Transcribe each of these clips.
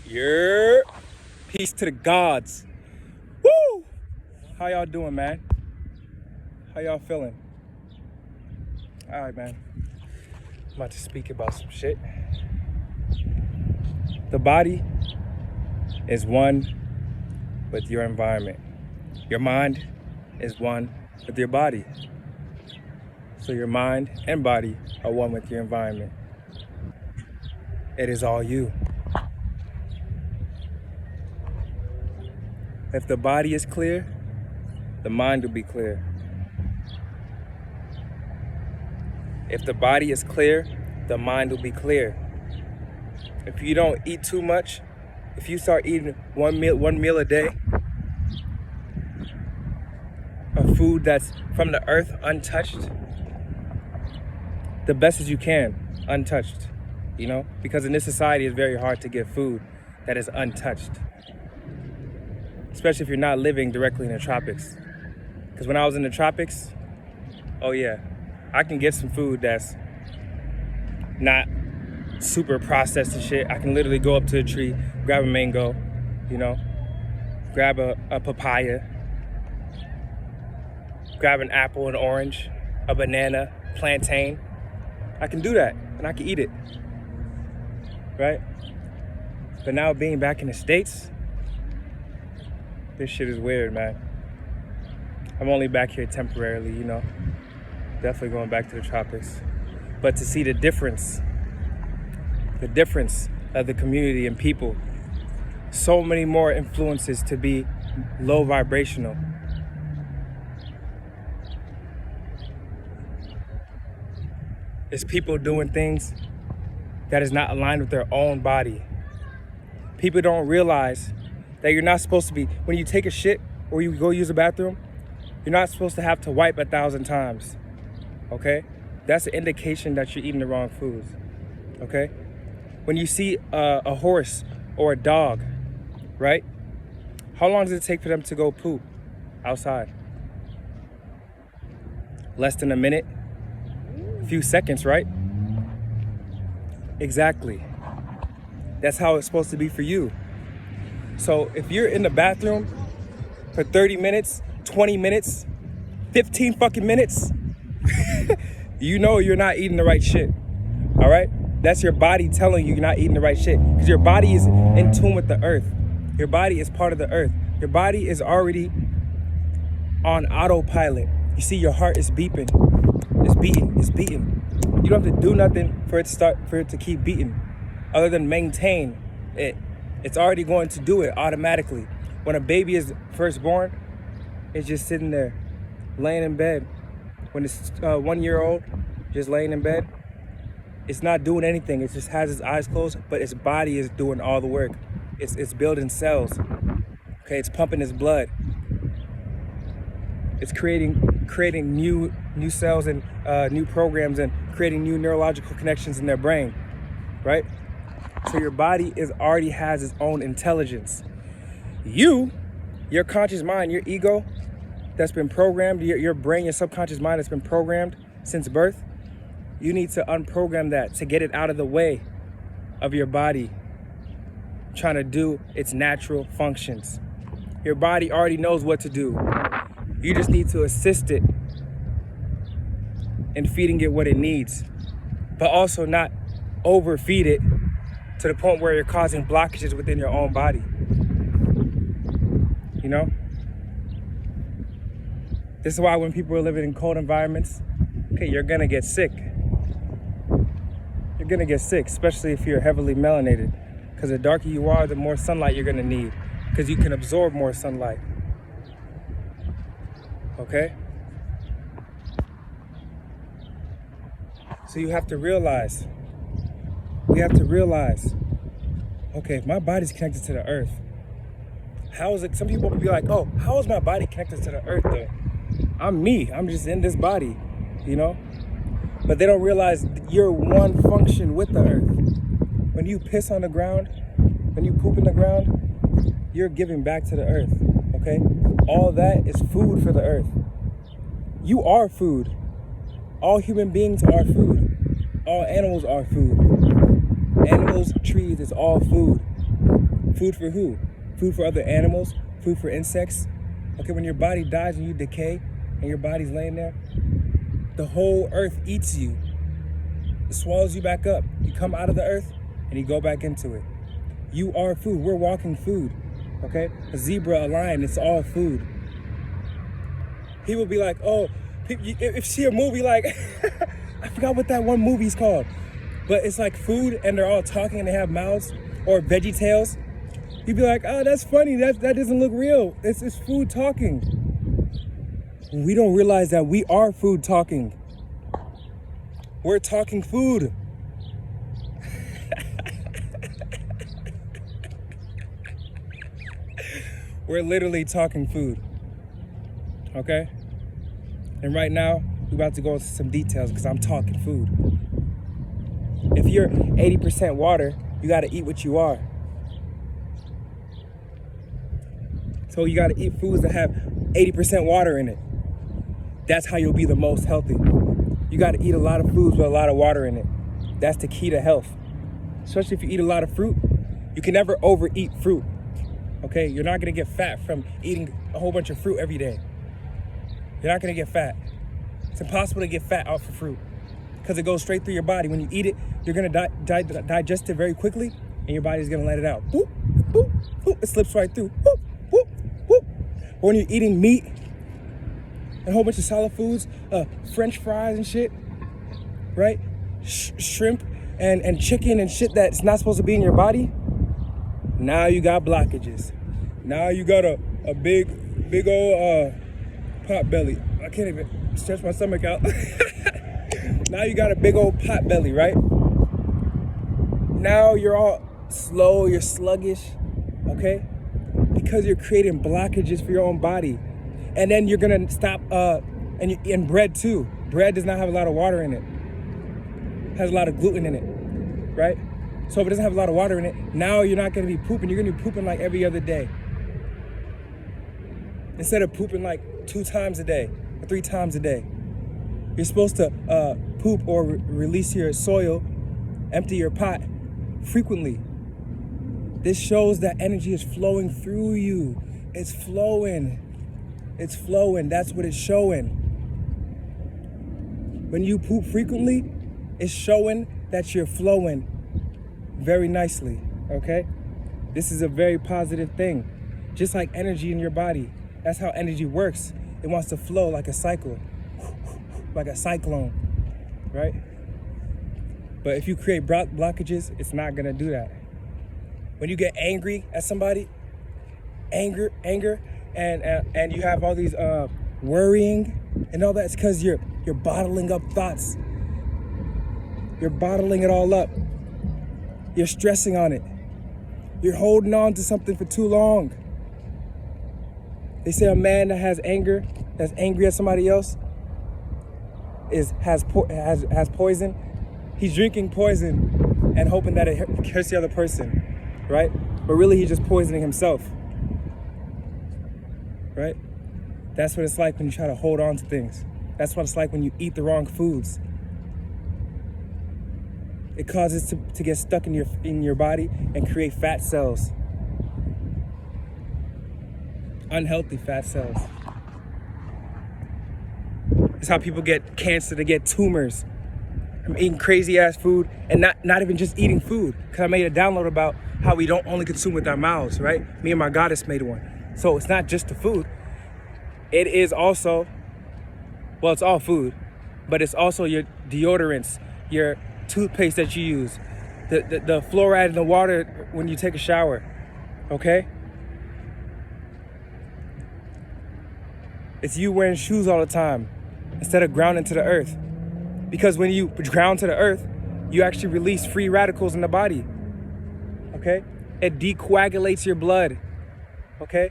Yeah. Peace to the gods. Woo! How y'all doing, man? How y'all feeling? All right, man. I'm about to speak about some shit. The body is one with your environment. Your mind is one with your body. So your mind and body are one with your environment. It is all you. If the body is clear, the mind will be clear. If the body is clear, the mind will be clear. If you don't eat too much, if you start eating one meal a day of food that's from the earth, untouched, the best as you can, untouched, because in this society it's very hard to get food that is untouched. Especially if you're not living directly in the tropics. Because when I was in the tropics, oh yeah, I can get some food that's not super processed and shit. I can literally go up to a tree, grab a mango, grab a papaya, grab an apple, an orange, a banana, plantain. I can do that and I can eat it, right? But now being back in the States, this shit is weird, man. I'm only back here temporarily, Definitely going back to the tropics. But to see the difference of the community and people, so many more influences to be low vibrational. It's people doing things that is not aligned with their own body. People don't realize that you're not supposed to be, when you take a shit or you go use a bathroom, you're not supposed to have to wipe 1,000 times, okay? That's an indication that you're eating the wrong foods, okay? When you see a horse or a dog, right? How long does it take for them to go poop outside? Less than a minute, a few seconds, right? Exactly. That's how it's supposed to be for you. So if you're in the bathroom for 30 minutes, 20 minutes, 15 fucking minutes, you're not eating the right shit, all right? That's your body telling you you're not eating the right shit because your body is in tune with the earth. Your body is part of the earth. Your body is already on autopilot. You see your heart is beeping. It's beating. You don't have to do nothing for it to keep beating other than maintain it. It's already going to do it automatically. When a baby is first born, it's just sitting there, laying in bed. When it's 1 year old, just laying in bed, it's not doing anything. It just has its eyes closed, but its body is doing all the work. It's building cells. Okay, it's pumping its blood. It's creating new cells and new programs and creating new neurological connections in their brain, right? So your body already has its own intelligence. Your conscious mind, your ego that's been programmed, your brain, your subconscious mind that's been programmed since birth, you need to unprogram that to get it out of the way of your body trying to do its natural functions. Your body already knows what to do. You just need to assist it in feeding it what it needs, but also not overfeed it to the point where you're causing blockages within your own body. This is why when people are living in cold environments, okay, you're gonna get sick. You're gonna get sick, especially if you're heavily melanated. Because the darker you are, the more sunlight you're gonna need. Because you can absorb more sunlight. Okay? So we have to realize, okay, if my body's connected to the earth, how is it? Some people will be like, oh, how is my body connected to the earth though? I'm me, I'm just in this body, But they don't realize you're one function with the earth. When you piss on the ground, when you poop in the ground, you're giving back to the earth, okay? All that is food for the earth. You are food. All human beings are food. All animals are food. Animals, trees, it's all food. Food for who? Food for other animals, food for insects. Okay, when your body dies and you decay and your body's laying there, the whole earth eats you. It swallows you back up. You come out of the earth and you go back into it. You are food. We're walking food. Okay? A zebra, a lion, it's all food. People be like, oh, if you see a movie like, I forgot what that one movie's called, but it's like food and they're all talking and they have mouths, or Veggie Tales. You'd be like, oh, that's funny. That doesn't look real. It's food talking. We don't realize that we are food talking. We're talking food. We're literally talking food. Okay? And right now, we're about to go into some details because I'm talking food. If you're 80% water, you gotta eat what you are. So you gotta eat foods that have 80% water in it. That's how you'll be the most healthy. You gotta eat a lot of foods with a lot of water in it. That's the key to health. Especially if you eat a lot of fruit. You can never overeat fruit. Okay, you're not gonna get fat from eating a whole bunch of fruit every day. You're not gonna get fat. It's impossible to get fat off of fruit because it goes straight through your body. When you eat it, you're gonna digest it very quickly and your body's gonna let it out. Boop, boop, boop. It slips right through. Boop, boop, boop. But when you're eating meat and a whole bunch of solid foods, French fries and shit, right? Shrimp and chicken and shit that's not supposed to be in your body, now you got blockages. Now you got a big old pot belly. I can't even stretch my stomach out. Now you got a big old pot belly, right? Now you're all slow, you're sluggish, okay? Because you're creating blockages for your own body. And then you're gonna stop, and bread too. Bread does not have a lot of water in it. It has a lot of gluten in it, right? So if it doesn't have a lot of water in it, now you're not gonna be pooping. You're gonna be pooping like every other day. Instead of pooping like 2 times a day or 3 times a day. You're supposed to poop or release your soil, empty your pot frequently. This shows that energy is flowing through you. It's flowing. It's flowing. That's what it's showing. When you poop frequently, it's showing that you're flowing very nicely, okay? This is a very positive thing. Just like energy in your body. That's how energy works. It wants to flow like a cycle, like a cyclone, right? But if you create blockages, it's not gonna do that. When you get angry at somebody, anger, and you have all these worrying and all that, it's because you're bottling up thoughts. You're bottling it all up. You're stressing on it. You're holding on to something for too long. They say a man that has anger, that's angry at somebody else, has poison. He's drinking poison and hoping that it hurts the other person, right? But really he's just poisoning himself, right? That's what it's like when you try to hold on to things. That's what it's like when you eat the wrong foods. It causes to get stuck in your body and create fat cells. Unhealthy fat cells. It's how people get cancer, they get tumors from eating crazy ass food and not even just eating food. Cause I made a download about how we don't only consume with our mouths, right? Me and my goddess made one. So it's not just the food. It is also, well, it's all food, but it's also your deodorants, your toothpaste that you use, the fluoride in the water when you take a shower, okay? It's you wearing shoes all the time instead of grounding to the earth. Because when you ground to the earth, you actually release free radicals in the body, okay? It decoagulates your blood, okay?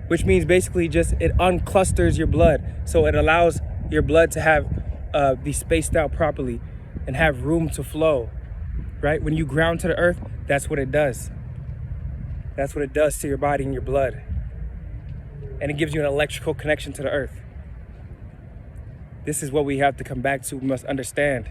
Which means basically just it unclusters your blood. So it allows your blood to have be spaced out properly and have room to flow, right? When you ground to the earth, that's what it does. That's what it does to your body and your blood. And it gives you an electrical connection to the earth. This is what we have to come back to. We must understand.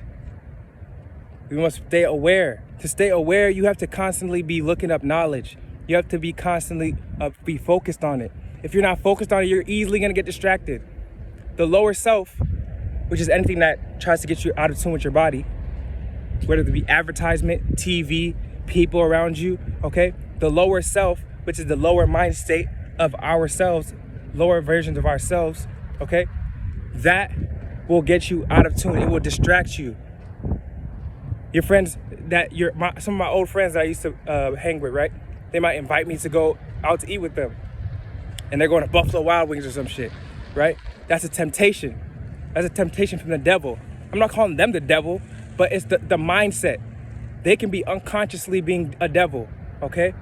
We must stay aware To stay aware, you have to constantly be looking up knowledge. You have to be constantly be focused on it. If you're not focused on it, you're easily gonna get distracted. The lower self, which is anything that tries to get you out of tune with your body, whether it be advertisement, TV, people around you, okay? The lower self, which is the lower mind state of ourselves, lower versions of ourselves, okay? That will get you out of tune. It will distract you. Your friends some of my old friends that I used to hang with, right? They might invite me to go out to eat with them, and they're going to Buffalo Wild Wings or some shit, right? That's a temptation. That's a temptation from the devil. I'm not calling them the devil, but it's the mindset. They can be unconsciously being a devil, okay?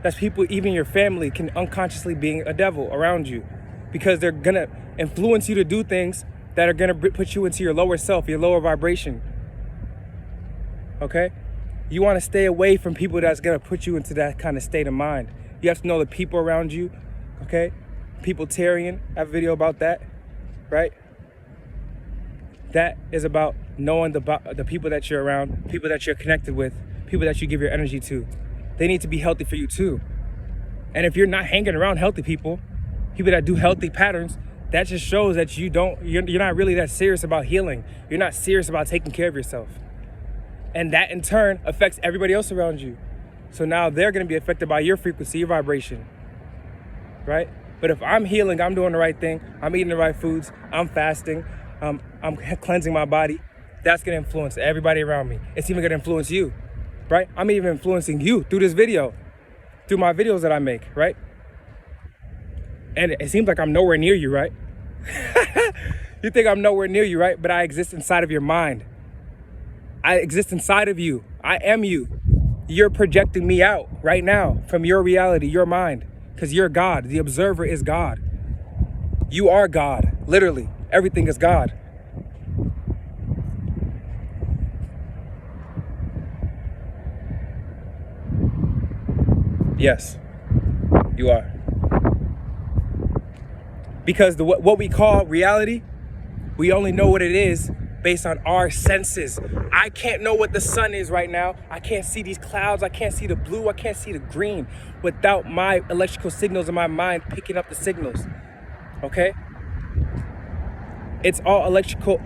That's people, even your family can unconsciously being a devil around you, because they're gonna influence you to do things that are gonna put you into your lower self, your lower vibration, okay? You wanna stay away from people that's gonna put you into that kind of state of mind. You have to know the people around you, okay? People-tarian, I have a video about that, right? That is about knowing the people that you're around, people that you're connected with, people that you give your energy to. They need to be healthy for you too. And if you're not hanging around healthy people that do healthy patterns, that just shows that you're not really that serious about healing. You're not serious about taking care of yourself. And that in turn affects everybody else around you. So now they're gonna be affected by your frequency, your vibration, right? But if I'm healing, I'm doing the right thing, I'm eating the right foods, I'm fasting, I'm cleansing my body, that's gonna influence everybody around me. It's even gonna influence you, right? I'm even influencing you through this video, through my videos that I make, right? And it seems like I'm nowhere near you, right? You think I'm nowhere near you, right? But I exist inside of your mind. I exist inside of you. I am you. You're projecting me out right now from your reality, your mind, because you're God. The observer is God. You are God, literally. Everything is God. Yes, you are. Because what we call reality, we only know what it is based on our senses. I can't know what the sun is right now. I can't see these clouds. I can't see the blue. I can't see the green without my electrical signals in my mind picking up the signals, okay? It's all electrical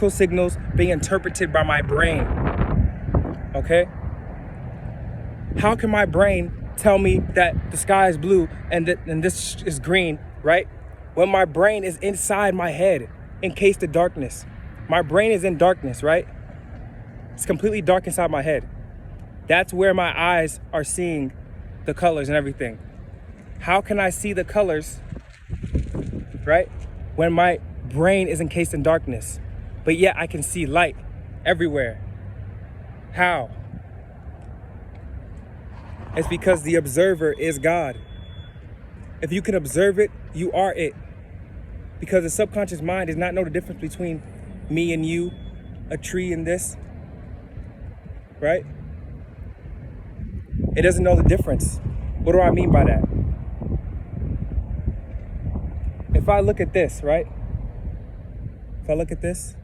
signals being interpreted by my brain, okay? How can my brain tell me that the sky is blue and this is green, right? When my brain is inside my head, encased in darkness. My brain is in darkness, right? It's completely dark inside my head. That's where my eyes are seeing the colors and everything. How can I see the colors, right, when my brain is encased in darkness, but yet I can see light everywhere? How? It's because the observer is God. If you can observe it, you are it. Because the subconscious mind does not know the difference between me and you, a tree and this, right? It doesn't know the difference. What do I mean by that? If I look at this, right? If I look at this,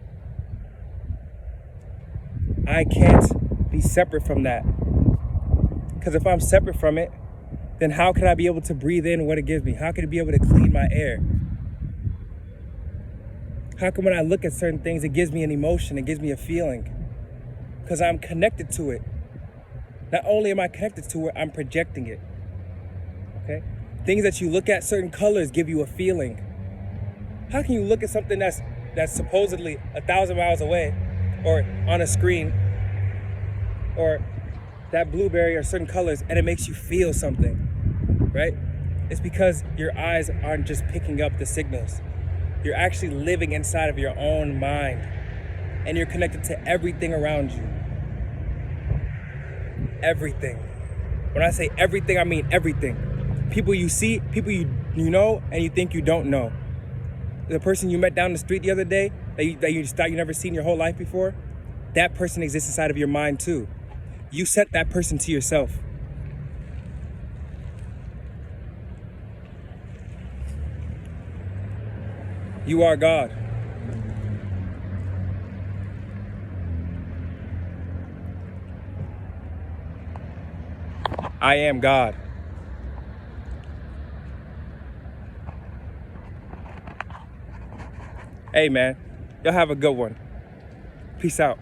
I can't be separate from that. Because if I'm separate from it, then how can I be able to breathe in what it gives me? How can it be able to clean my air? How come when I look at certain things, it gives me an emotion, it gives me a feeling? Because I'm connected to it. Not only am I connected to it, I'm projecting it, okay? Things that you look at, certain colors give you a feeling. How can you look at something that's supposedly 1,000 miles away or on a screen or that blueberry or certain colors and it makes you feel something, right? It's because your eyes aren't just picking up the signals. You're actually living inside of your own mind and you're connected to everything around you. Everything. When I say everything, I mean everything. People you see, people you know, and you think you don't know. The person you met down the street the other day that you thought you never seen your whole life before, that person exists inside of your mind too. You sent that person to yourself. You are God. I am God. Hey, man. Y'all have a good one. Peace out.